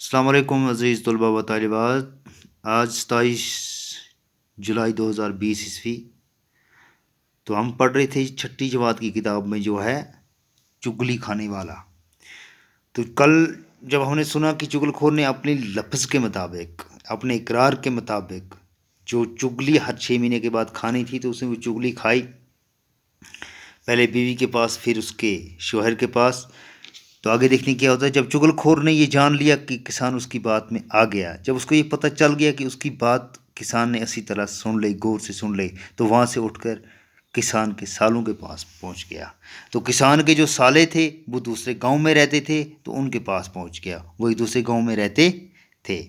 السلام علیکم عزیز طلباء و طالبات. آج 27 جولائی 2020 تو ہم پڑھ رہے تھے چھٹی جماعت کی کتاب میں جو ہے چگلی کھانے والا. تو کل جب ہم نے سنا کہ چگل خور نے اپنے لفظ کے مطابق اپنے اقرار کے مطابق جو چگلی ہر 6 مہینے کے بعد کھانی تھی تو اس نے وہ چگلی کھائی، پہلے بیوی کے پاس پھر اس کے شوہر کے پاس. تو آگے دیکھنے کیا ہوتا ہے. جب چگل خور نے یہ جان لیا کہ کسان اس کی بات میں آ گیا، جب اس کو یہ پتہ چل گیا کہ اس کی بات کسان نے اسی طرح سن لئی، غور سے سن لئی، تو وہاں سے اٹھ کر کسان کے سالوں کے پاس پہنچ گیا. تو کسان کے جو سالے تھے وہ دوسرے گاؤں میں رہتے تھے، تو ان کے پاس پہنچ گیا، وہ ایک دوسرے گاؤں میں رہتے تھے.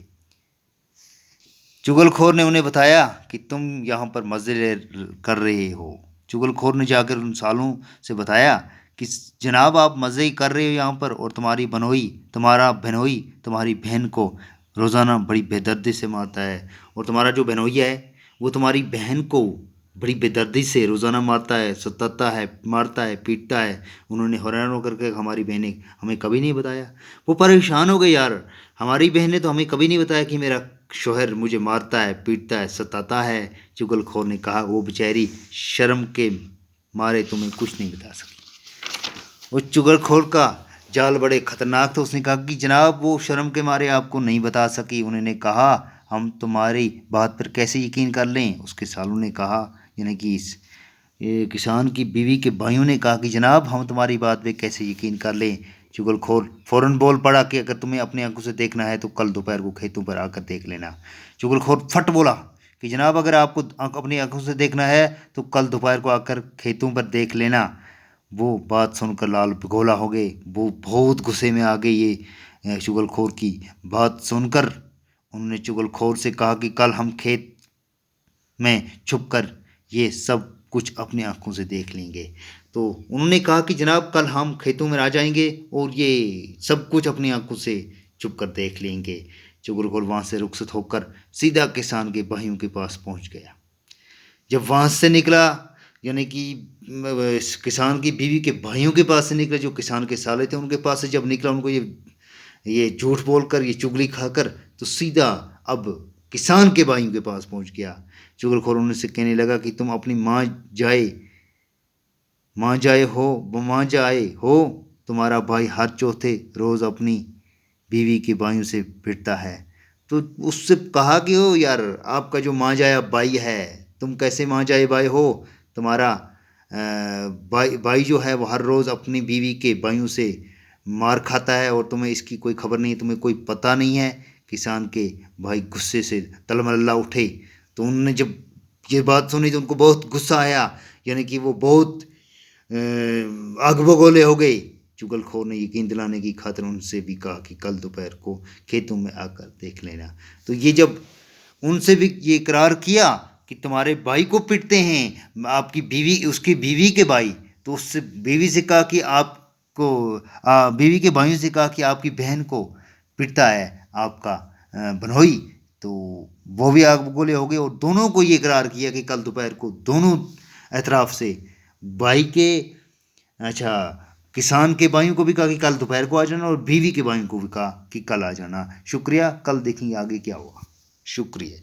چگل خور نے انہیں بتایا کہ تم یہاں پر مزے کر رہے ہو. چگل خور نے جا کر ان سالوں سے بتایا کہ جناب آپ مزے کر رہے ہو یہاں پر، اور تمہارا بہنوئی تمہاری بہن کو روزانہ بڑی بے دردی سے مارتا ہے، اور تمہارا جو بہنوئی ہے وہ تمہاری بہن کو بڑی بے دردی سے روزانہ مارتا ہے، ستاتا ہے، مارتا ہے، پیٹتا ہے. انہوں نے حیران ہو کر کے ہماری بہنیں ہمیں کبھی نہیں بتایا. وہ پریشان ہو گئے، یار ہماری بہن نے تو ہمیں کبھی نہیں بتایا کہ میرا شوہر مجھے مارتا ہے، پیٹتا ہے، ستاتا ہے. چگل خور نے کہا وہ بیچاری شرم کے مارے تمہیں کچھ نہیں بتا سکی. وہ چگل خور کا جال بڑے خطرناک تھا. اس نے کہا کہ جناب وہ شرم کے مارے آپ کو نہیں بتا سکی. انہوں نے کہا ہم تمہاری بات پر کیسے یقین کر لیں. اس کے سالوں نے کہا، یعنی کہ کسان کی بیوی کے بھائیوں نے کہا کہ جناب ہم تمہاری بات پہ کیسے یقین کر لیں. چگل خور فوراً بول پڑا کہ اگر تمہیں اپنی آنکھوں سے دیکھنا ہے تو کل دوپہر کو کھیتوں پر آ کر دیکھ لینا. چگل خور پھٹ بولا کہ جناب اگر آپ کو اپنی آنکھوں سے دیکھنا ہے تو کل دوپہر کو آ کر کھیتوں پر دیکھ لینا. وہ بات سن کر لال پگھولا ہو گئے، وہ بہت غصے میں آ گئے. یہ چگل خور کی بات سن کر انہوں نے چگل خور سے کہا کہ کل ہم کھیت میں چھپ کر یہ سب کچھ اپنی آنکھوں سے دیکھ لیں گے. تو انہوں نے کہا کہ جناب کل ہم کھیتوں میں آ جائیں گے اور یہ سب کچھ اپنی آنکھوں سے چھپ کر دیکھ لیں گے. چگل خور وہاں سے رخصت ہو کر سیدھا کسان کے بھائیوں کے پاس پہنچ گیا. جب وہاں سے نکلا، یعنی کہ کسان کی بیوی کے بھائیوں کے پاس سے نکلا، جو کسان کے سالے تھے ان کے پاس سے جب نکلا، ان کو یہ جھوٹ بول کر، یہ چگلی کھا کر، تو سیدھا اب کسان کے بھائیوں کے پاس پہنچ گیا. چگل خور ان سے کہنے لگا کہ تم اپنی ماں جائے ہو، تمہارا بھائی ہر چوتھے روز اپنی بیوی کے بھائیوں سے پھرتا ہے. تو اس سے کہا کہ ہو یار آپ کا جو ماں جایا بھائی ہے، تم کیسے ماں جائے بھائی ہو؟ تمہارا بھائی جو ہے وہ ہر روز اپنی بیوی کے بھائیوں سے مار کھاتا ہے اور تمہیں اس کی کوئی خبر نہیں، تمہیں کوئی پتہ نہیں ہے. کسان کے بھائی غصے سے تلملا اٹھے. تو انہوں نے جب یہ بات سنی تو ان کو بہت غصہ آیا، یعنی کہ وہ بہت آگ بگولے ہو گئے. چگل خور نے یقین دلانے کی خاطر ان سے بھی کہا کہ کل دوپہر کو کھیتوں میں آ کر دیکھ لینا. تو یہ جب ان سے بھی یہ اقرار کیا کہ تمہارے بھائی کو پٹتے ہیں آپ کی بیوی، اس کی بیوی کے بھائی، تو اس سے بیوی سے کہا کہ آپ کو بیوی کے بھائیوں سے کہا کہ آپ کی بہن کو پٹتا ہے آپ کا بنوئی. تو وہ بھی آگ بگولے ہو گئے اور دونوں کو یہ اقرار کیا کہ کل دوپہر کو دونوں اطراف سے بھائی کے کسان کے بھائیوں کو بھی کہا کہ کل دوپہر کو آ جانا، اور بیوی کے بھائیوں کو بھی کہا کہ کل آ جانا. شکریہ. کل دیکھیں گے آگے کیا ہوا. شکریہ.